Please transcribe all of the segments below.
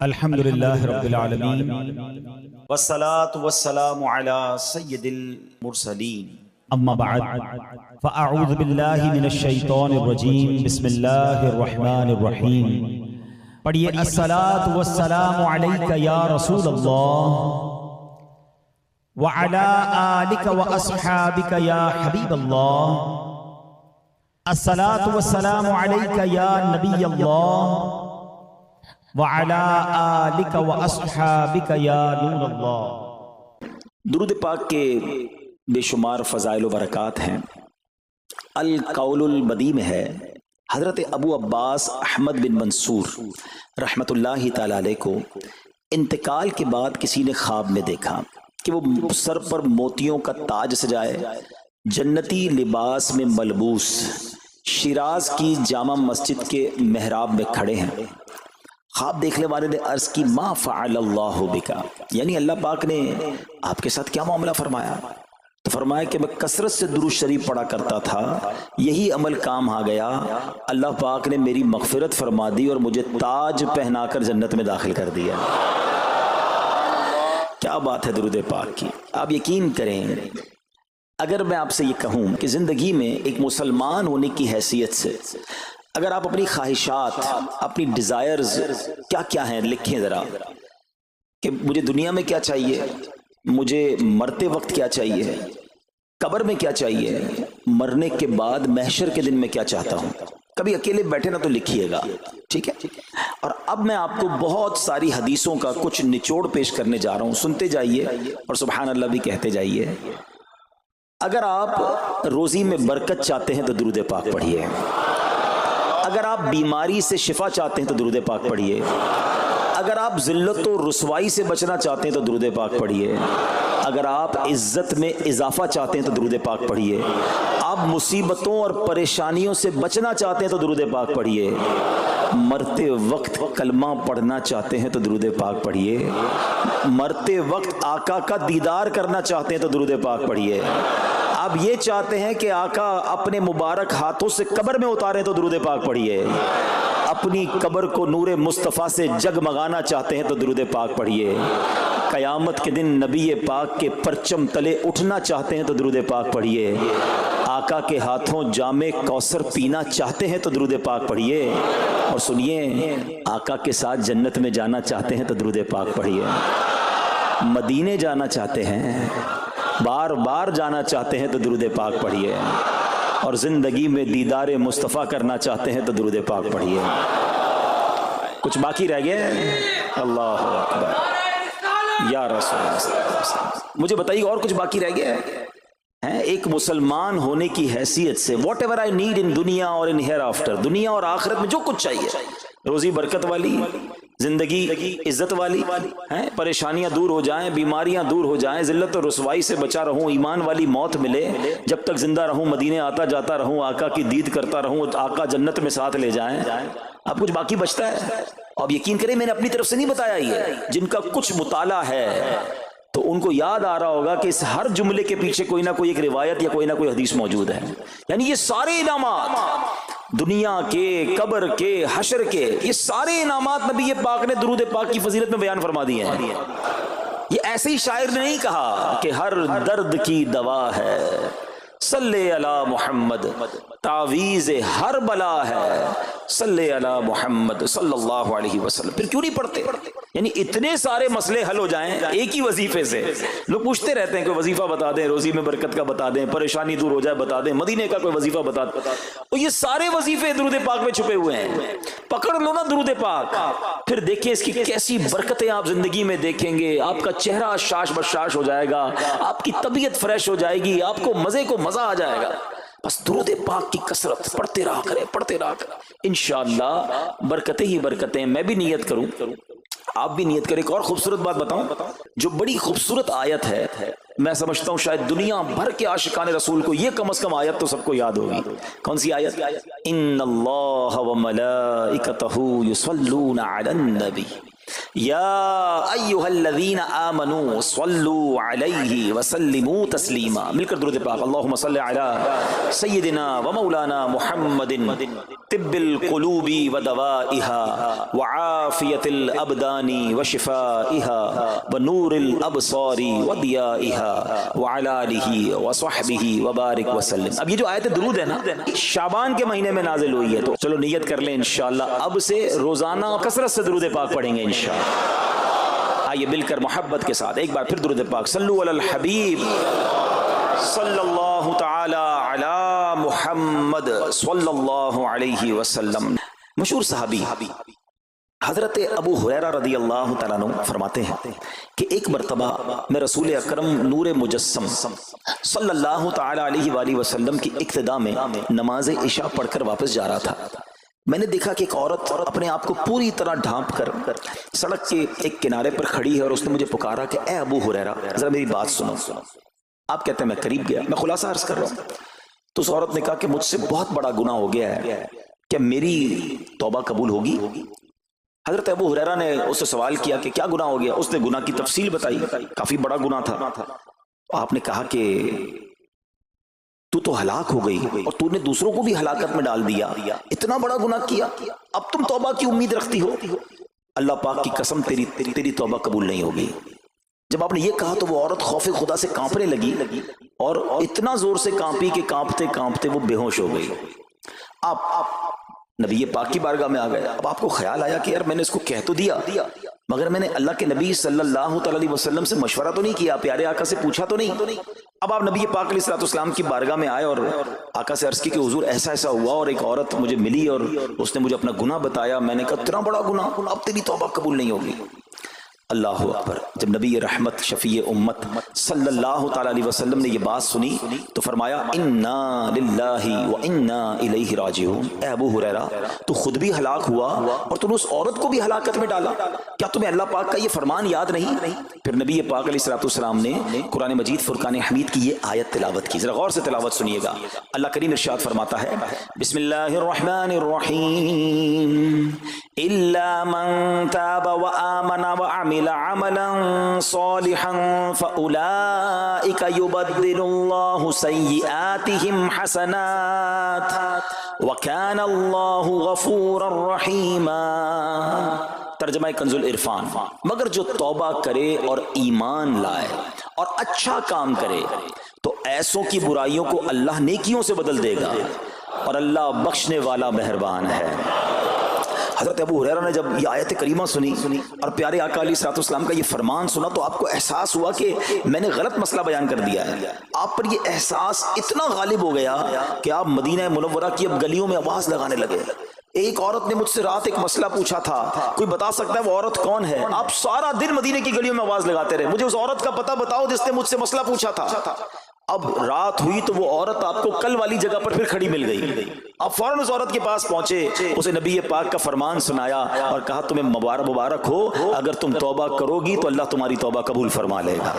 الحمدللہ رب العالمین والصلاة والسلام علی سید المرسلین اما بعد فاعوذ باللہ من الشیطان الرجیم بسم اللہ الرحمن الرحیم پڑھیے الصلاة والسلام علیک یا رسول اللہ وعلی آلک واصحابک یا حبیب اللہ الصلاة والسلام علیک یا نبی اللہ وعلی آلک واصحابک یا نور اللہ۔ درود پاک کے بے شمار فضائل و برکات ہیں۔ القول البدیع میں ہے حضرت ابو عباس احمد بن منصور رحمت اللہ تعالی علیہ کو انتقال کے بعد کسی نے خواب میں دیکھا کہ وہ سر پر موتیوں کا تاج سجائے، جنتی لباس میں ملبوس، شیراز کی جامع مسجد کے محراب میں کھڑے ہیں۔ خواب دیکھنے والے نے عرض کی ما فعل اللہ بکا، یعنی اللہ پاک نے آپ کے ساتھ کیا معاملہ فرمایا؟ تو فرمایا کہ میں کثرت سے درود شریف پڑھا کرتا تھا، یہی عمل کام آ گیا، اللہ پاک نے میری مغفرت فرما دی اور مجھے تاج پہنا کر جنت میں داخل کر دیا۔ کیا بات ہے درود پاک کی! آپ یقین کریں، اگر میں آپ سے یہ کہوں کہ زندگی میں ایک مسلمان ہونے کی حیثیت سے اگر آپ اپنی خواہشات، اپنی ڈیزائرز کیا کیا ہیں لکھیں ذرا، کہ مجھے دنیا میں کیا چاہیے، مجھے مرتے وقت کیا چاہیے، قبر میں کیا چاہیے، مرنے کے بعد محشر کے دن میں کیا چاہتا ہوں، کبھی اکیلے بیٹھے نہ تو لکھیے گا، ٹھیک ہے؟ اور اب میں آپ کو بہت ساری حدیثوں کا کچھ نچوڑ پیش کرنے جا رہا ہوں، سنتے جائیے اور سبحان اللہ بھی کہتے جائیے۔ اگر آپ روزی میں برکت چاہتے ہیں تو درود پاک پڑھیے، اگر آپ بیماری سے شفا چاہتے ہیں تو درود پاک پڑھیے، اگر آپ ذلت و رسوائی سے بچنا چاہتے ہیں تو درود پاک پڑھیے، اگر آپ عزت میں اضافہ چاہتے ہیں تو درود پاک پڑھیے، آپ مصیبتوں اور پریشانیوں سے بچنا چاہتے ہیں تو درود پاک پڑھیے، مرتے وقت کلمہ پڑھنا چاہتے ہیں تو درود پاک پڑھیے، مرتے وقت آقا کا دیدار کرنا چاہتے ہیں تو درود پاک پڑھیے، آپ یہ چاہتے ہیں کہ آقا اپنے مبارک ہاتھوں سے قبر میں اتاریں تو درود پاک پڑھیے، اپنی قبر کو نور مصطفیٰ سے جگمگانا چاہتے ہیں تو درود پاک پڑھیے، قیامت کے دن نبی پاک کے پرچم تلے اٹھنا چاہتے ہیں تو درود پاک پڑھیے، آقا کے ہاتھوں جام کوثر پینا چاہتے ہیں تو درود پاک پڑھیے، اور سنیے آقا کے ساتھ جنت میں جانا چاہتے ہیں تو درود پاک پڑھیے، مدینے جانا چاہتے ہیں، بار بار جانا چاہتے ہیں تو درود پاک پڑھیے، اور زندگی میں دیدار مصطفیٰ کرنا چاہتے ہیں تو درود پاک پڑھیے۔ کچھ باقی رہ گیا؟ اللہ اکبر یا رسول اللہ، مجھے بتائیے اور کچھ باقی رہ گیا ہے؟ ایک مسلمان ہونے کی حیثیت سے what ever I need in دنیا اور ان ہیئر آفٹر، دنیا اور آخرت میں جو کچھ چاہیے، روزی برکت والی، زندگی عزت والی، پریشانیاں دور ہو جائیں، بیماریاں دور ہو جائیں، ذلت و رسوائی سے بچا رہوں، ایمان والی موت ملے، جب تک زندہ رہوں مدینے آتا جاتا رہوں، آقا کی دید کرتا رہوں، آقا جنت میں ساتھ لے جائیں۔ اب کچھ باقی بچتا ہے؟ اب یقین کریں میں نے اپنی طرف سے نہیں بتایا، یہ جن کا کچھ مطالعہ ہے تو ان کو یاد آ رہا ہوگا کہ اس ہر جملے کے پیچھے کوئی نہ کوئی ایک روایت یا کوئی نہ کوئی حدیث موجود ہے، یعنی یہ سارے انعامات دنیا کے، قبر کے، حشر کے، یہ سارے انعامات نبی پاک نے درود پاک کی فضیلت میں بیان فرما دیے ہیں۔ یہ ایسے ہی شاعر نے نہیں کہا کہ ہر درد کی دوا ہے، صلی علی محمد، تعویذ ہر بلا ہے، صلی علی محمد صلی اللہ علیہ وسلم۔ پھر کیوں نہیں پڑھتے؟ یعنی اتنے سارے مسئلے حل ہو جائیں ایک ہی وظیفے سے۔ لوگ پوچھتے رہتے ہیں کوئی وظیفہ بتا دیں، روزی میں برکت کا بتا دیں، پریشانی دور ہو جائے بتا دیں، مدینے کا کوئی وظیفہ بتا دیں، اور یہ سارے وظیفے درود پاک میں چھپے ہوئے ہیں۔ پکڑ لو نا درود پاک، پھر دیکھیں اس کی کیسی برکتیں آپ زندگی میں دیکھیں گے، آپ کا چہرہ شاش بشاش ہو جائے گا، آپ کی طبیعت فریش ہو جائے گی، آپ کو مزے کو مزہ آ جائے گا۔ بس درود پاک کی کثرت پڑھتے رہا کریں، پڑھتے رہا کریں، انشاءاللہ برکتیں ہی برکتیں۔ میں بھی نیت کروں، آپ بھی نیت کریں۔ ایک اور خوبصورت بات بتاؤں، جو بڑی خوبصورت آیت ہے، میں سمجھتا ہوں شاید دنیا بھر کے عاشقان رسول کو یہ کم از کم آیت تو سب کو یاد ہوگی۔ کون سی آیت؟ ان اللہ وملائکتہ یصلون علی النبی یا ایھا الذین آمنوا صلوا علیہ وسلموا تسلیما. مل کر درود پاک. اللہم صل علی سیدنا و مولانا محمد طب القلوب ودوائها وعافیت الابدان وشفائها ونور الابصار وضیائها وعلی آلہ وصحبہ وبارک وسلم. اب یہ جو آیت درود ہے نا شعبان کے مہینے میں نازل ہوئی ہے، تو چلو نیت کر لیں انشاءاللہ اب سے روزانہ کثرت سے درود پاک پڑھیں گے انشاءاللہ. آئیے مل کر محبت کے ساتھ ایک بار پھر درود پاک. صلو علی الحبیب صلی اللہ تعالی علی محمد صلی اللہ علیہ وسلم. مشہور صحابی حضرت ابو ہریرہ رضی اللہ تعالیٰ عنہ فرماتے ہیں کہ ایک مرتبہ میں رسول اکرم نور مجسم صلی اللہ تعالیٰ علیہ وآلہ وسلم کی اقتداء میں نماز عشاء پڑھ کر واپس جا رہا تھا. میں نے دیکھا کہ ایک عورت اپنے آپ کو پوری طرح ڈھانپ کر سڑک کے ایک کنارے پر کھڑی ہے اور اس نے مجھے پکارا کہ اے ابو ہریرہ ذرا میری بات سنو. آپ کہتے ہیں میں قریب گیا، میں خلاصہ عرض کر رہا ہوں. تو اس عورت نے کہا کہ مجھ سے بہت بڑا گناہ ہو گیا ہے، کیا میری توبہ قبول ہوگی؟ حضرت ابو ہریرہ نے اس سے سوال کیا کہ کیا گناہ ہو گیا؟ اس نے گناہ کی تفصیل بتائی، کافی بڑا گناہ تھا. آپ نے کہا کہ تو ہلاک ہو گئی اور تو نے دوسروں کو بھی ہلاکت میں ڈال دیا، اتنا بڑا گناہ کیا، اب تم توبہ کی امید رکھتی ہو؟ اللہ پاک کی قسم تیری توبہ قبول نہیں ہوگی. جب آپ نے یہ کہا تو وہ عورت خوف خدا سے کانپنے لگی اور اتنا زور سے کانپی کہ کانپتے کانپتے وہ بے ہوش ہو گئی. آپ نبی پاک کی بارگاہ میں آ گئے. اب آپ کو خیال آیا کہ یار میں نے اس کو کہہ تو دیا مگر میں نے اللہ کے نبی صلی اللہ علیہ وسلم سے مشورہ تو نہیں کیا، پیارے آقا سے پوچھا تو نہیں. اب آپ نبی پاک علیہ السلام کی بارگاہ میں آئے اور آقا سے عرض کی کہ حضور ایسا ہوا اور ایک عورت مجھے ملی اور اس نے مجھے اپنا گناہ بتایا. میں نے کہا اتنا بڑا گناہ، اب تیری توبہ قبول نہیں ہوگی. اللہ اکبر. جب نبی رحمت شفیع امت صلی اللہ تعالی علیہ وسلم نے یہ بات سنی تو فرمایا انا للہ و انا الیہ راجعون. اے ابو ہریرہ تو خود بھی ہلاک ہوا اور تم نے اس عورت کو بھی ہلاکت میں ڈالا، کیا تمہیں اللہ پاک کا یہ فرمان یاد نہیں؟ پھر نبی پاک علیہ السلام نے قرآن مجید فرقان حمید کی یہ آیت تلاوت کی. ذرا غور سے تلاوت سنیے گا. اللہ کریم ارشاد فرماتا ہے بسم اللہ الرحمن الرحیم الا من تاب وآمن وعمل عملا صالحا فأولئك يبدل الله سيئاتهم حسنات وكان الله غفورا رحيما. ترجمہ کنز العرفان. مگر جو توبہ کرے اور ایمان لائے اور اچھا کام کرے تو ایسوں کی برائیوں کو اللہ نیکیوں سے بدل دے گا اور اللہ بخشنے والا مہربان ہے. حضرت ابو ہریرہ نے جب یہ آیت کریمہ سنی اور پیارے آقا علیہ السلام کا یہ فرمان سنا تو آپ کو احساس ہوا کہ میں نے غلط مسئلہ بیان کر دیا ہے. آپ پر یہ احساس اتنا غالب ہو گیا کہ آپ مدینہ منورہ کی اب گلیوں میں آواز لگانے لگے. ایک عورت نے مجھ سے رات ایک مسئلہ پوچھا تھا، کوئی بتا سکتا ہے وہ عورت کون ہے؟ آپ سارا دن مدینے کی گلیوں میں آواز لگاتے رہے مجھے اس عورت کا پتہ بتاؤ جس نے مجھ سے مسئلہ پوچھا تھا. اب رات ہوئی تو وہ عورت آپ کو کل والی جگہ پر پھر کھڑی مل گئی. آپ فوراً اس عورت کے پاس پہنچے، اسے نبی پاک کا فرمان سنایا اور کہا تمہیں مبارک ہو، اگر تم توبہ کرو گی تو اللہ تمہاری توبہ قبول فرما لے گا.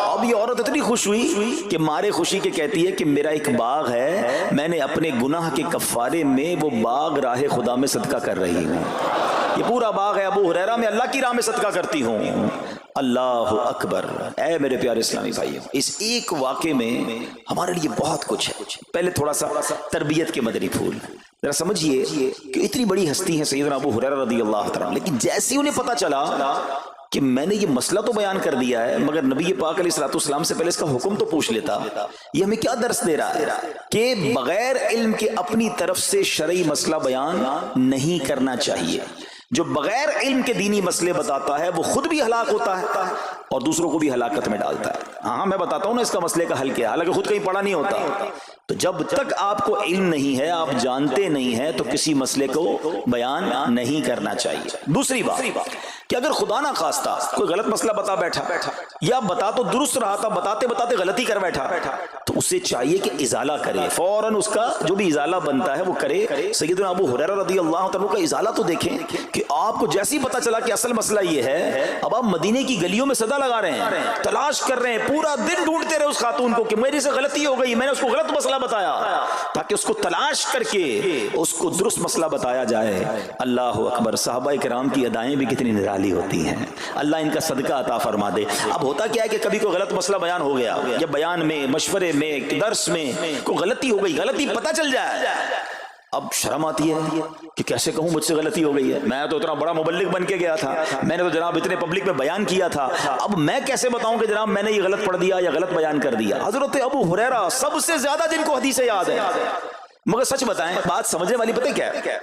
اب یہ عورت اتنی خوش ہوئی کہ مارے خوشی کے کہتی ہے کہ میرا ایک باغ ہے، میں نے اپنے گناہ کے کفارے میں وہ باغ راہ خدا میں صدقہ کر رہی ہوں. یہ پورا باغ ہے ابو ہریرہ میں اللہ کی راہ میں صدقہ کرتی ہوں. اللہ اکبر. اے میرے پیارے اسلامی بھائیوں، اس ایک واقعے میں ہمارے لیے بہت کچھ ہے. پہلے تھوڑا سا تربیت کے مدنی پھول ذرا سمجھیے کہ اتنی بڑی ہستی ہیں سیدنا ابو ہریرہ رضی اللہ تعالیٰ، لیکن جیسے انہیں پتا چلا کہ میں نے یہ مسئلہ تو بیان کر دیا ہے مگر نبی پاک علیہ السلام سے پہلے اس کا حکم تو پوچھ لیتا. یہ ہمیں کیا درس دے رہا ہے کہ بغیر علم کے اپنی طرف سے شرعی مسئلہ بیان نہیں کرنا چاہیے. جو بغیر علم کے دینی مسئلے بتاتا ہے وہ خود بھی ہلاک ہوتا ہے اور دوسروں کو بھی ہلاکت میں ڈالتا ہے. ہاں میں بتاتا ہوں نا اس کا مسئلے کا حل کیا ہے، حالانکہ خود کہیں پڑھا نہیں ہوتا. تو جب تک آپ کو علم نہیں ہے، آپ جانتے نہیں ہیں، تو کسی مسئلے کو بیان نہیں کرنا چاہیے. دوسری بات کہ اگر خدا نہ خواستہ کوئی غلط مسئلہ بتا بیٹھا یا بتا تو درست رہا تھا بتاتے بتاتے غلطی کر بیٹھا تو اسے چاہیے کہ ازالہ کرے، فوراً اس کا جو بھی ازالہ بنتا ہے وہ کرے. سیدنا ابو ہریرہ رضی اللہ عنہ کا ازالہ تو دیکھیں کہ آپ کو جیسے ہی پتا چلا کہ اصل مسئلہ یہ ہے، اب آپ مدینے کی گلیوں میں صدا لگا رہے ہیں، تلاش کر رہے ہیں، پورا دن ڈھونڈتے رہے اس خاتون کو کہ میری سے غلطی ہو گئی، میں نے اس کو غلط مسئلہ بتایا، تاکہ اس کو تلاش کر کے اس کو درست مسئلہ بتایا جائے۔ اللہ اکبر، صحابہ کرام کی ادائیں بھی کتنی نرالی ہوتی ہیں، اللہ ان کا صدقہ عطا فرما دے۔ اب ہوتا کیا ہے کہ کبھی کوئی غلط مسئلہ بیان ہو گیا، یا بیان میں، مشورے میں، درس میں کوئی غلطی ہو گئی، غلطی پتہ چل جائے، اب شرم آتی ہے کہ کیسے کہوں مجھ سے غلطی ہو گئی ہے، میں تو اتنا بڑا مبلغ بن کے گیا تھا، میں نے تو جناب اتنے پبلک میں بیان کیا تھا، اب میں کیسے بتاؤں کہ جناب میں نے یہ غلط پڑھ دیا یا غلط بیان کر دیا۔ حضرت ابو ہریرہ سب سے زیادہ جن کو حدیثیں یاد ہے، مگر سچ بتائیں، بات سمجھنے والی پتہ کیا ہے،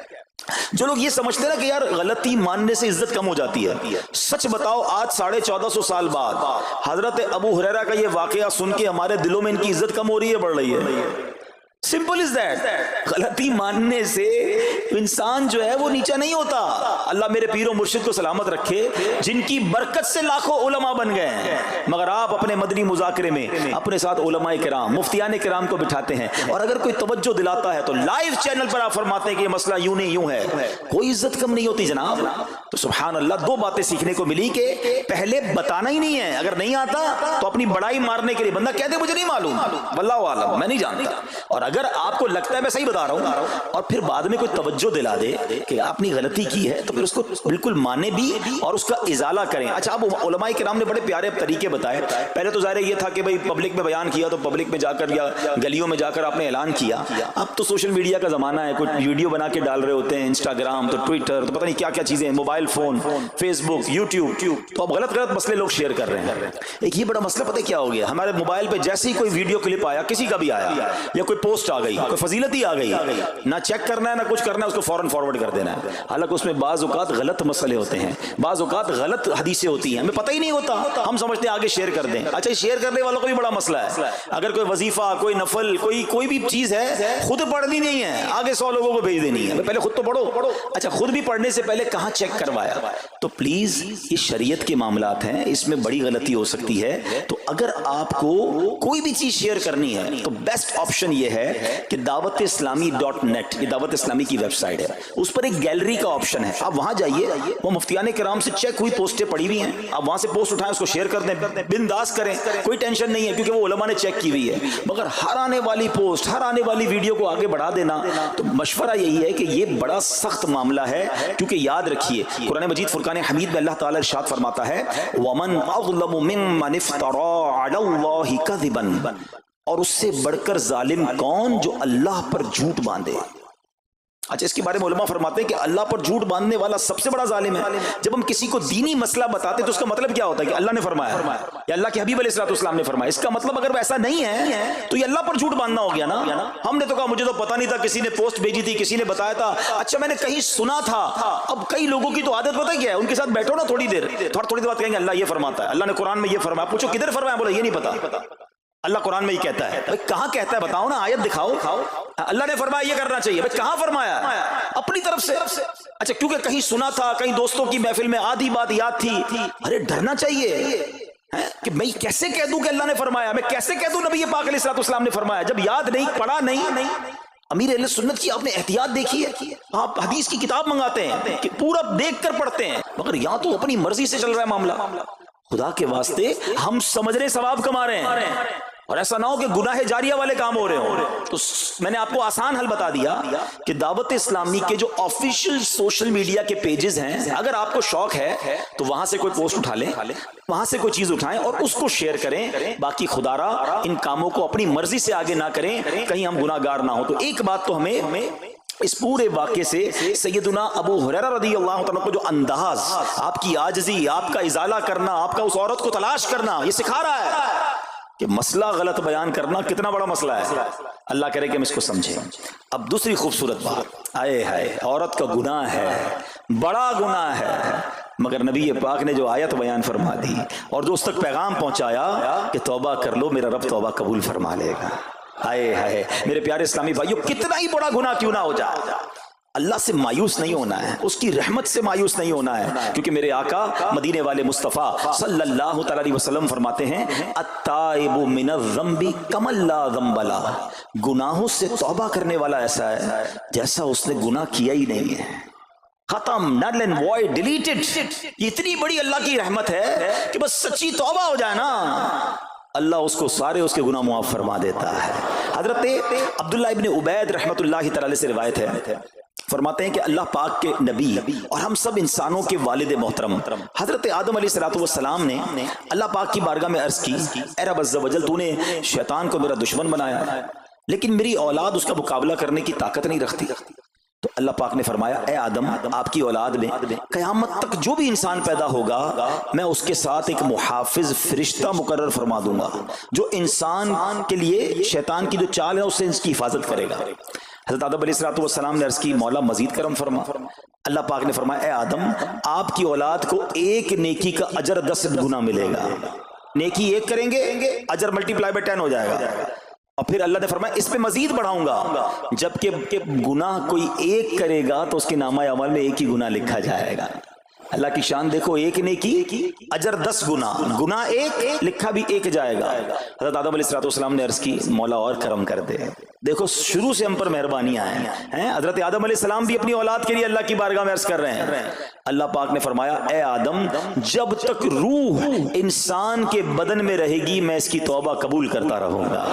جو لوگ یہ سمجھتے ہیں نا کہ یار غلطی ماننے سے عزت کم ہو جاتی ہے، سچ بتاؤ آج 1450 سال بعد حضرت ابو ہریرہ کا یہ واقعہ سن کے ہمارے دلوں میں ان کی عزت کم ہو رہی ہے، بڑھ رہی ہے؟ Simple is that. غلطی ماننے سے انسان جو ہے وہ نیچا نہیں ہوتا۔ اللہ میرے پیر و مرشد کو سلامت رکھے، جن کی برکت سے لاکھوں علماء بن گئے ہیں، مگر آپ اپنے مدنی مذاکرے میں اپنے ساتھ علماء کرام، مفتیان کرام کو بٹھاتے ہیں، اور اگر کوئی توجہ دلاتا ہے تو لائیو چینل پر آپ فرماتے ہیں کہ یہ مسئلہ یوں نہیں یوں ہے، کوئی عزت کم نہیں ہوتی جناب۔ تو سبحان اللہ، دو باتیں سیکھنے کو ملی کہ پہلے بتانا ہی نہیں ہے، اگر نہیں آتا تو اپنی بڑائی مارنے کے لیے بندہ کہتے مجھے نہیں معلوم، واللہ عالم میں نہیں جانتا، اور اگر آپ کو لگتا ہے میں صحیح بتا رہا ہوں اور پھر بعد میں کوئی توجہ دلا دے کہ آپ نے غلطی کی ہے، تو پھر اس کو بالکل مانے بھی اور اس کا ازالہ کریں۔ اچھا، اب علماء کرام نے بڑے پیارے طریقے بتائے۔ پہلے تو ظاہر یہ تھا کہ بھئی پبلک میں بیان کیا تو پبلک میں جا کر یا گلیوں میں جا کر آپ نے اعلان کیا، اب تو سوشل میڈیا کا زمانہ ہے، کوئی ویڈیو بنا کے ڈال رہے ہوتے ہیں، انسٹاگرام تو ٹویٹر تو پتہ نہیں کیا کیا چیزیں، موبائل فون، فیس بک، یوٹیوب، تو اب غلط غلط مسئلے لوگ شیئر کر رہے ہیں۔ ایک یہ بڑا مسئلہ پتہ کیا ہو گیا، ہمارے موبائل پہ جیسے ہی کوئی ویڈیو کلپ آیا، کسی کا بھی آیا، یا کوئی پوسٹ آ گئی، کوئی فضیلت ہی آ گئی، نہ چیک کرنا ہے نہ کچھ کرنا ہے، اس کو فوراً فارورڈ کر دینا ہے۔ حالانکہ اس میں بعض اوقات غلط مسئلے ہوتے ہیں، بعض اوقات غلط حدیثیں ہوتی ہیں، ہمیں پتہ ہی نہیں ہوتا، ہم سمجھتے ہیں آگے شیئر کر دیں۔ اچھا، شیئر کرنے والوں کا بھی بڑا مسئلہ ہے، اگر کوئی وظیفہ، کوئی نفل، کوئی بھی چیز ہے، خود پڑھنی نہیں ہے، آگے 100 لوگوں کو بھیج دینی ہے، پہلے خود تو پڑھو۔ اچھا، خود بھی پڑھنے سے پہلے کہاں چیک کروایا؟ تو پلیز یہ شریعت کے معاملات ہیں، اس میں بڑی غلطی ہو سکتی ہے۔ تو اگر آپ کو کوئی بھی چیز شیئر کرنی ہے تو بیسٹ آپشن یہ ہے کہ دعوت اسلامی .net، یہ دعوت اسلامی کی ویب سائٹ ہے، اس پر ایک گیلری کا آپشن ہے، آپ وہاں جائیے، وہ مفتیان کرام سے چیک ہوئی پوسٹیں پڑی ہوئی ہیں، آپ وہاں سے پوسٹ اٹھائیں، اس کو شیئر کر دیں، بنداز کریں، کوئی ٹینشن نہیں ہے، کیونکہ وہ علماء نے چیک کی ہوئی ہے۔ مگر ہر آنے والی پوسٹ، ہر آنے والی ویڈیو کو آگے بڑھا دینا، تو مشورہ یہی ہے کہ یہ بڑا سخت معاملہ ہے، کیونکہ یاد رکھیے قرآن مجید فرقان حمید میں اللہ تعالیٰ ارشاد فرماتا ہے وَمَنْ أَظْلَمُ مِمَّنِ افْتَرَىٰ عَلَى اللَّهِ كَذِبًا، اور اس سے بڑھ کر ظالم کون جو اللہ پر جھوٹ باندھے۔ اچھا، اس کے بارے میں علماء فرماتے ہیں کہ اللہ پر جھوٹ باندھنے والا سب سے بڑا ظالم ہے۔ جب ہم کسی کو دینی مسئلہ بتاتے تو اس کا مطلب کیا ہوتا ہے کہ اللہ نے فرمایا یا اللہ کے حبیب علیہ السلام نے فرمایا، اس کا مطلب اگر ایسا نہیں ہے تو یہ اللہ پر جھوٹ باندھنا ہو گیا نا۔ ہم نے تو کہا مجھے تو پتہ نہیں تھا، کسی نے پوسٹ بھیجی تھی، کسی نے بتایا تھا، اچھا میں نے کہیں سنا تھا۔ اب کئی لوگوں کی تو عادت پتہ کیا ہے، ان کے ساتھ بیٹھو نا تھوڑی دیر، تھوڑی دیر بعد کہیں گے اللہ یہ فرماتا ہے، اللہ نے قرآن میں یہ فرمایا، پوچھو کدھر فرمایا، بولا یہ نہیں پتا، اللہ قرآن میں یہ کہتا ہے۔ کہاں کہتا ہے بتاؤ نا، آیت دکھاؤ، اللہ نے فرمایا یہ کرنا چاہیے، کہاں فرمایا؟ اپنی طرف سے۔ اچھا، کیونکہ کہیں سنا تھا، کہیں دوستوں کی محفل میں آدھی بات یاد تھی، ارے ڈرنا چاہیے کہ میں کیسے کہہ دوں کہ اللہ نے فرمایا، میں کیسے کہہ دوں نبی پاک علیہ السلام نے فرمایا، جب یاد نہیں، پڑھا نہیں۔ امیر اہل سنت کی آپ نے احتیاط دیکھی ہے، آپ حدیث کی کتاب منگاتے ہیں کہ پورا دیکھ کر پڑھتے ہیں، مگر یہاں تو اپنی مرضی سے چل رہا ہے معاملہ۔ خدا کے واسطے ہم سمجھ رہے ثواب کما رہے ہیں، اور ایسا نہ ہو کہ گناہ جاریہ والے کام ہو رہے ہوں۔ تو میں نے آپ کو آسان حل بتا دیا کہ دعوت اسلامی کے جو آفیشیل سوشل میڈیا کے پیجز ہیں، اگر آپ کو شوق ہے تو وہاں سے کوئی پوسٹ اٹھا لیں، وہاں سے کوئی چیز اٹھائیں اور اس کو شیئر کریں۔ باقی خدا را ان کاموں کو اپنی مرضی سے آگے نہ کریں، کہیں ہم گناہ گار نہ ہو۔ تو ایک بات تو ہمیں اس پورے واقعے سے سیدنا ابو ہریرہ رضی اللہ تعالیٰ کو جو انداز، آپ کی عاجزی، آپ کا ازالہ کرنا، آپ کا اس عورت کو تلاش کرنا، یہ سکھا رہا ہے کہ مسئلہ غلط بیان کرنا کتنا بڑا مسئلہ ہے۔ اللہ کرے کہ ہم اس کو سمجھیں۔ اب دوسری خوبصورت بات، آئے ہائے، عورت کا گناہ ہے، بڑا گناہ ہے، مگر نبی پاک نے جو آیت بیان فرما دی اور جو اس تک پیغام پہنچایا کہ توبہ کر لو، میرا رب توبہ قبول فرما لے گا۔ آئے ہائے میرے پیارے اسلامی بھائیو، کتنا ہی بڑا گناہ کیوں نہ ہو جائے، اللہ سے مایوس نہیں ہونا ہے، اس کی رحمت سے مایوس نہیں ہونا ہے، کیونکہ میرے آقا مدینے والے مصطفیٰ صلی اللہ تعالی علیہ وسلم فرماتے ہیں التائب من الذنب کمن لا ذنب لہ، گناہوں سے توبہ کرنے والا ایسا ہے جیسا اس نے گناہ کیا ہی نہیں ہے۔ ختم, null and void, deleted. اتنی بڑی اللہ کی رحمت ہے کہ بس سچی توبہ ہو جائے نا, اللہ اس کو سارے اس کے گناہ معاف فرما دیتا ہے. حضرت عبداللہ ابن عبید رحمت اللہ تعالی سے روایت ہے, فرماتے ہیں کہ اللہ پاک کے نبی اور ہم سب انسانوں کے والد محترم حضرت آدم علیہ السلام نے اللہ پاک کی بارگاہ میں عرض کی, اے رب عز و جل, تو نے شیطان کو میرا دشمن بنایا ہے لیکن میری اولاد اس کا مقابلہ کرنے کی طاقت نہیں رکھتی. تو اللہ پاک نے فرمایا, اے آدم, آپ کی اولاد میں قیامت تک جو بھی انسان پیدا ہوگا میں اس کے ساتھ ایک محافظ فرشتہ مقرر فرما دوں گا جو انسان کے لیے شیطان کی جو چال ہے اس سے اس کی حفاظت کرے گا. حضرت آدم علیہ السلام نے عرض کی, مولا مزید کرم فرما. اللہ پاک نے فرمایا, اے آدم, آپ کی اولاد کو ایک نیکی کا اجر 10 گنا ملے گا. نیکی ایک کریں گے, اجر ملٹیپلائی بائی 10 ہو جائے گا. اور پھر اللہ نے فرمایا اس پہ مزید بڑھاؤں گا, جبکہ گناہ کوئی ایک کرے گا تو اس کے نامہ اعمال میں ایک ہی گناہ لکھا جائے گا. اللہ کی شان دیکھو, ایک نیکی اجر 10 گنا, گناہ ایک لکھا بھی ایک جائے گا. حضرت آدم علیہ السلام نے عرض کی, مولا اور کرم کر دے. دیکھو شروع سے ہم پر مہربانیاں ہیں. حضرت آدم علیہ السلام بھی اپنی اولاد کے لیے اللہ کی بارگاہ میں عرض کر رہے ہیں. اللہ پاک نے فرمایا, اے آدم, جب تک روح انسان کے بدن میں رہے گی میں اس کی توبہ قبول کرتا رہوں گا.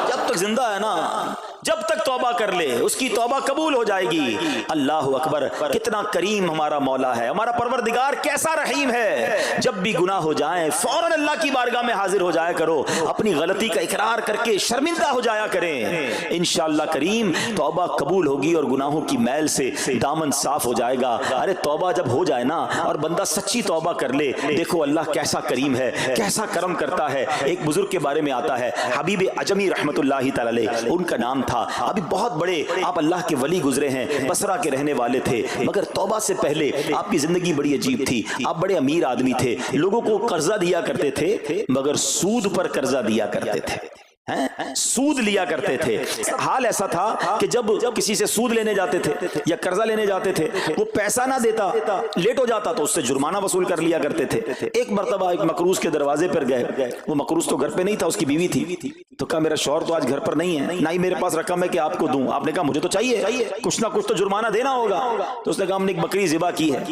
جب تک زندہ ہے نا, جب تک توبہ کر لے اس کی توبہ قبول ہو جائے گی. اللہ اکبر, کتنا کریم ہمارا مولا ہے, ہمارا پروردگار کیسا رحیم ہے. جب بھی گناہ ہو جائیں فوراً اللہ کی بارگاہ میں حاضر ہو جایا کرو, اپنی غلطی کا اقرار کر کے شرمندہ ہو جایا کریں. انشاءاللہ کریم توبہ قبول ہوگی اور گناہوں کی میل سے دامن صاف ہو جائے گا. ارے توبہ جب ہو جائے نا اور بندہ سچی توبہ کر لے, دیکھو اللہ کیسا کریم ہے, کیسا کرم کرتا ہے. ایک بزرگ کے بارے میں آتا ہے, حبیب عجمی رحمت اللہ تعالی, ان کا نام تھا. ابھی بہت بڑے آپ اللہ کے ولی گزرے ہیں, بصرہ کے رہنے والے تھے, مگر توبہ سے پہلے آپ کی زندگی بڑی عجیب تھی. آپ بڑے امیر آدمی تھے, لوگوں کو قرضہ دیا کرتے تھے مگر سود پر قرضہ دیا کرتے تھے, سود لیا کرتے تھے. حال ایسا تھا کہ جب کسی سے سود لینے جاتے تھے یا قرضہ لینے جاتے تھے, وہ پیسہ نہ دیتا, لیٹ ہو جاتا تو اس سے جرمانہ وصول کر لیا کرتے تھے. ایک مرتبہ ایک مقروض کے دروازے پر گئے, وہ مقروض تو گھر پہ نہیں تھا, اس کی بیوی تھی. تو کہا میرا شوہر تو آج گھر پر نہیں ہے, نہ ہی میرے پاس رقم ہے کہ آپ کو دوں. آپ نے کہا مجھے تو چاہیے, کچھ نہ کچھ تو جرمانہ دینا ہوگا. تو اس نے کہا ہم نے ایک بکری ذبح کی ہے,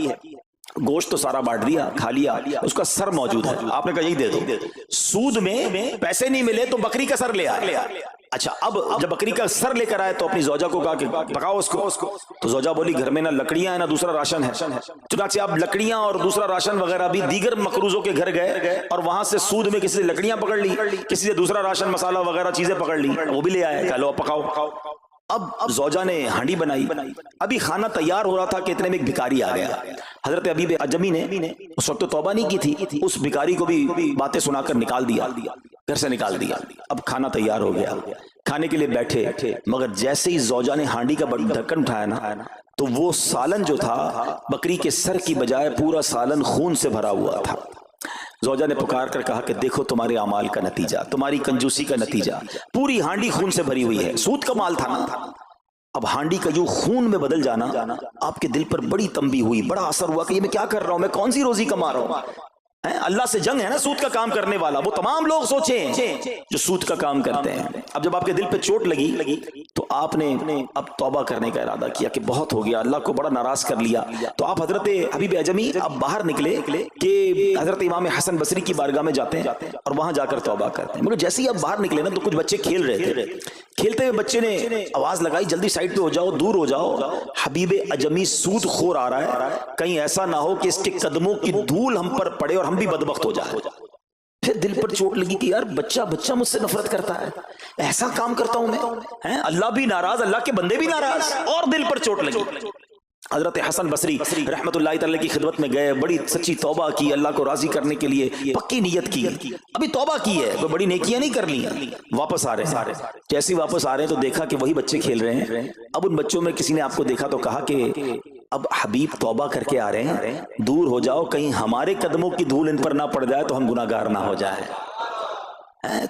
گوشت تو سارا بانٹ دیا, کھا لیا, اس کا سر موجود ہے. آپ نے کہا یہی دے دو. سود میں پیسے نہیں ملے تو بکری کا سر لے آئے. اچھا, اب جب بکری کا سر لے کر آئے تو اپنی زوجہ کو کہا کہ پکاؤ اس کو. تو زوجہ بولی گھر میں نہ لکڑیاں ہیں نہ دوسرا راشن ہے. چنانچہ اب لکڑیاں اور دوسرا راشن وغیرہ بھی دیگر مقروضوں کے گھر گئے اور وہاں سے سود میں کسی سے لکڑیاں پکڑ لی, کسی سے دوسرا راشن مسالہ وغیرہ چیزیں پکڑ لی, وہ بھی لے آئے. چلو پکاؤ. اب زوجہ نے ہانڈی بنائی, ابھی کھانا تیار ہو رہا تھا کہ اتنے میں ایک بھکاری آ گیا. حضرت حبیب عجمی نے اس وقت تو توبہ نہیں کی تھی, اس بھکاری کو بھی باتیں سنا کر نکال دیا, گھر سے نکال دیا. اب کھانا تیار ہو گیا, کھانے کے لیے بیٹھے, مگر جیسے ہی زوجہ نے ہانڈی کا ڈھکن اٹھایا نا تو وہ سالن جو تھا بکری کے سر کی بجائے پورا سالن خون سے بھرا ہوا تھا. زوجہ نے پکار کر کہا کہ دیکھو تمہارے اعمال کا نتیجہ, تمہاری کنجوسی کا نتیجہ, پوری ہانڈی خون سے بھری ہوئی ہے. سود کا مال تھا نا. اب ہانڈی کا یوں خون میں بدل جانا آپ کے دل پر بڑی تنبیہ ہوئی, بڑا اثر ہوا کہ یہ میں کیا کر رہا ہوں, میں کون سی روزی کما رہا ہوں. اللہ سے جنگ ہے نا سود کا کام کرنے والا, وہ تمام لوگ سوچیں جو سود کا کام کرتے ہیں. اب جب آپ کے دل پہ چوٹ لگی تو آپ نے اب توبہ کرنے کا ارادہ کیا کہ بہت ہو گیا, اللہ کو بڑا ناراض کر لیا. تو آپ حضرت حبیب عجمی اب باہر نکلے کہ حضرت امام حسن بصری کی بارگاہ میں جاتے ہیں اور وہاں جا کر توبہ کرتے ہیں. مگر جیسے ہی اب باہر نکلے نا تو کچھ بچے کھیل رہے تھے. کھیلتے ہوئے بچے نے آواز لگائی, جلدی سائڈ پہ ہو جاؤ, دور ہو جاؤ, حبیب عجمی سود خور آ رہا ہے, کہیں ایسا نہ ہو کہ اس کے قدموں کی دھول ہم پر پڑے اور ہم بھی بدبخت ہو جائے. پھر دل پر چوٹ لگی کہ یار بچہ مجھ سے نفرت کرتا ہے, ایسا کام کرتا ہوں میں, اللہ بھی ناراض, اللہ کے بندے بھی ناراض, اور دل پر چوٹ لگی. حضرت حسن بصری رحمت اللہ تعالی کی خدمت میں گئے, بڑی سچی توبہ کی, اللہ کو راضی کرنے کے لیے پکی نیت کی. ابھی توبہ کی ہے, کوئی بڑی نیکیاں نہیں کر لی. واپس آ رہے ہیں, جیسے واپس آ رہے ہیں تو دیکھا کہ وہی بچے کھیل رہے ہیں. اب ان بچوں میں کسی نے آپ کو دیکھا تو کہا کہ اب حبیب توبہ کر کے آ رہے ہیں, دور ہو جاؤ, کہیں ہمارے قدموں کی دھول ان پر نہ پڑ جائے تو ہم گناہگار نہ ہو جائے.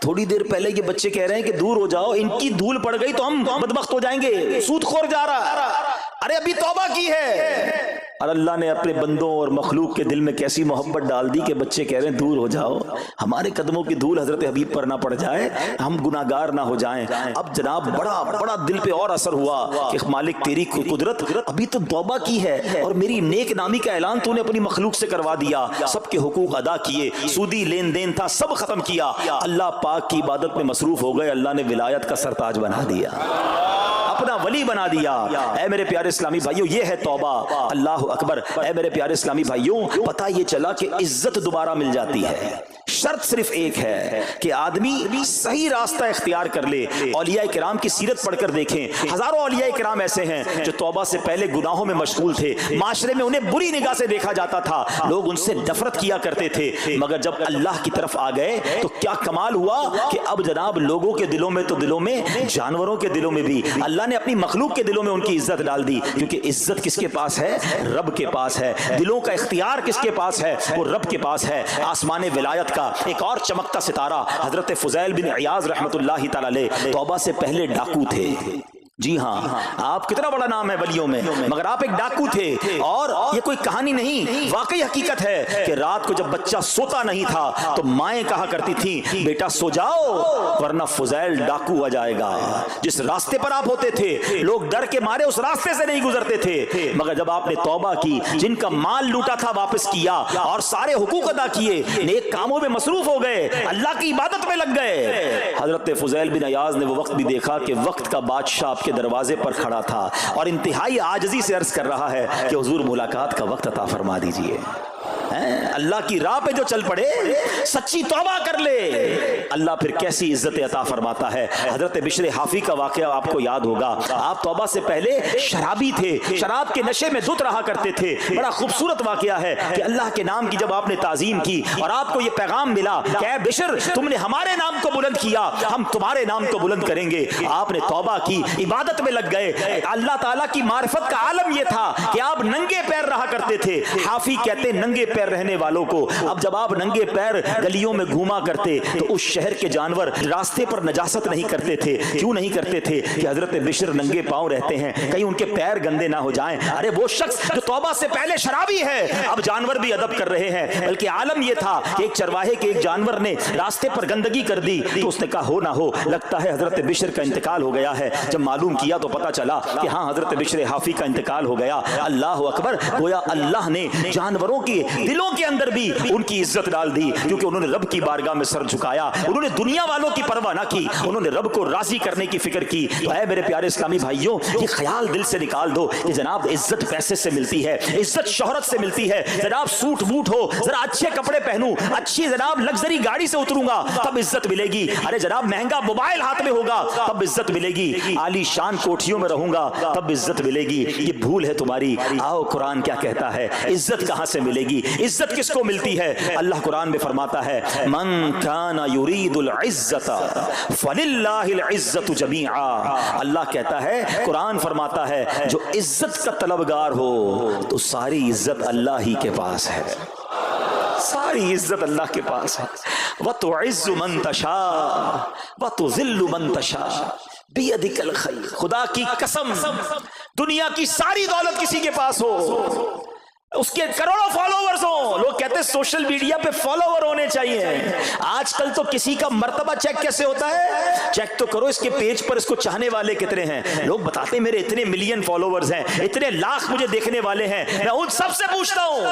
تھوڑی دیر پہلے یہ بچے کہہ رہے ہیں کہ دور ہو جاؤ, ان کی دھول پڑ گئی تو ہم بدبخت ہو جائیں گے, سود خور جا رہا. ارے ابھی توبہ کی ہے, اور اللہ نے اپنے بندوں اور مخلوق کے دل میں کیسی محبت ڈال دی کہ بچے کہہ رہے ہیں دور ہو جاؤ، ہمارے قدموں کی دھول حضرت حبیب پر نہ پڑ جائے، ہم گناہگار نہ ہو جائیں۔ اب جناب بڑا دل پہ اور اثر ہوا کہ مالک تیری قدرت، ابھی تو توبہ کی ہے اور میری نیک نامی کا اعلان تو نے اپنی مخلوق سے کروا دیا، سب کے حقوق ادا کیے، سودی لین دین تھا سب ختم کیا، اللہ پاک کی عبادت میں مصروف ہو گئے، اللہ نے ولایت کا سرتاج بنا دیا، اپنا ولی بنا دیا۔ اے میرے پیارے اسلامی بھائیوں، یہ ہے توبہ۔ اللہ اکبر۔ اے میرے پیارے اسلامی بھائیوں، پتہ یہ چلا کہ عزت دوبارہ مل جاتی ہے، شرط صرف ایک ہے کہ آدمی صحیح راستہ اختیار کر لے۔ اولیاء کرام کی سیرت پڑھ کر دیکھیں، ہزاروں اولیاء کرام ایسے ہیں جو توبہ سے پہلے گناہوں میں مشغول تھے، معاشرے میں انہیں بری نگاہ سے دیکھا جاتا تھا، لوگ ان سے نفرت کیا کرتے تھے، مگر جب اللہ کی طرف آ گئے تو کیا کمال ہوا کہ اب جناب لوگوں کے دلوں میں تو دلوں میں، جانوروں کے دلوں میں بھی اللہ نے اپنی مخلوق کے دلوں میں ان کی عزت ڈال دی، کیونکہ عزت کس کے پاس ہے؟ رب کے پاس ہے۔ دلوں کا اختیار کس کے پاس ہے؟ وہ رب کے پاس ہے۔ آسمان ولایت کا ایک اور چمکتا ستارہ حضرت فضیل بن عیاض رحمت اللہ تعالی علیہ توبہ سے پہلے ڈاکو تھے۔ جی ہاں، آپ کتنا بڑا نام ہے ولیوں میں، مگر آپ ایک ڈاکو تھے، اور یہ کوئی کہانی نہیں، واقعی حقیقت ہے کہ رات کو جب بچہ سوتا نہیں تھا تو مائیں کہا کرتی تھیں بیٹا سو جاؤ ورنہ فضیل ڈاکو آ جائے گا۔ جس راستے پر آپ ہوتے تھے لوگ ڈر کے مارے اس راستے سے نہیں گزرتے تھے، مگر جب آپ نے توبہ کی، جن کا مال لوٹا تھا واپس کیا اور سارے حقوق ادا کیے، نیک کاموں میں مصروف ہو گئے، اللہ کی عبادت میں لگ گئے، حضرت فضیل بن عیاض نے وہ وقت بھی دیکھا کہ وقت کا بادشاہ کے دروازے پر کھڑا تھا اور انتہائی عاجزی سے عرض کر رہا ہے کہ حضور ملاقات کا وقت عطا فرما دیجئے۔ اللہ کی راہ پہ جو چل پڑے، سچی توبہ کر لے، اللہ پھر کیسی عزت عطا فرماتا ہے۔ حضرت بشر حافی کا واقعہ آپ کو یاد ہوگا، آپ توبہ سے پہلے شرابی تھے، شراب کے نشے میں دھت رہا کرتے تھے۔ بڑا خوبصورت واقعہ ہے کہ اللہ کے نام کی جب آپ نے تعظیم کی اور آپ کو یہ پیغام ملا کہ اے بشر تم نے ہمارے نام کو بلند کیا، ہم تمہارے نام کو بلند کریں گے، آپ نے توبہ کی، عبادت میں لگ گئے۔ اللہ تعالیٰ کی معرفت کا عالم یہ تھا کہ آپ ننگے پیر رہا کرتے تھے۔ حافی کہتے ننگے پیر رہنے والوں کو، اب جب آپ ننگے پیر گلیوں میں گھوما کرتے تو اس شہر کے جانور راستے پر نجاست نہیں کرتے تھے۔ کیوں نہیں کرتے تھے؟ کہ حضرت بشر ننگے پاؤں رہتے ہیں، کہیں ان کے پیر گندے نہ ہو جائیں۔ ارے وہ شخص جو توبہ سے پہلے شرابی ہے، اب جانور بھی ادب کر رہے ہیں، بلکہ عالم یہ تھا کہ ایک چرواہے کے ایک جانور نے راستے پر گندگی کر دی تو اس نے کہا ہو نہ ہو لگتا ہے حضرت بشر کا انتقال ہو گیا ہے۔ جب معلوم کیا تو پتا چلا کہ ہاں حضرت بشر حافی کا انتقال ہو گیا۔ اللہ اکبر، گویا اللہ نے جانوروں کے دلوں کے اندر بھی ان کی عزت ڈال دی، کیونکہ انہوں نے رب کی بارگاہ میں سر جھکایا، انہوں نے دنیا والوں کی پرواہ نہ کی، انہوں نے رب کو راضی کرنے کی فکر کی۔ تو اے میرے پیارے اسلامی بھائیوں، یہ خیال دل سے نکال دو کہ جناب عزت پیسے سے ملتی ہے، عزت شہرت سے ملتی ہے، جناب سوٹ بوٹ ہو، ذرا اچھے کپڑے پہنوں، اچھی جناب لگژری گاڑی سے اتروں گا تب عزت ملے گی، ارے جناب مہنگا موبائل ہاتھ میں ہوگا تب عزت ملے گی، عالی شان کوٹھیوں میں رہوں گا تب عزت ملے گی۔ یہ بھول ہے تمہاری۔ آؤ قرآن کیا کہتا ہے، عزت کہاں سے ملے گی، عزت کس کو ملتی ہے؟ اللہ قرآن میں فرماتا ہے من کان یرید العزت فللہ العزت جمیعا۔ اللہ کہتا ہے، قرآن فرماتا ہے جو عزت کا طلبگار ہو تو ساری عزت اللہ ہی کے پاس ہے، ساری عزت اللہ کے پاس ہے۔ وَتُعِزُّ مَن تَشَاءُ وَتُذِلُّ مَن تَشَاءُ بِيَدِكَ الْخَيْرُ۔ خدا کی قسم، دنیا کی ساری دولت کسی کے پاس ہو، اس کے کروڑوں فالوورز ہوں، لوگ کہتے ہیں سوشل میڈیا پہ فالوور ہونے چاہیے۔ آج کل تو کسی کا مرتبہ چیک کیسے ہوتا ہے؟ چیک تو کرو اس کے پیج پر اس کو چاہنے والے کتنے ہیں۔ لوگ بتاتے ہیں میرے اتنے ملین فالوورز ہیں، اتنے لاکھ مجھے دیکھنے والے ہیں۔ میں ان سب سے پوچھتا ہوں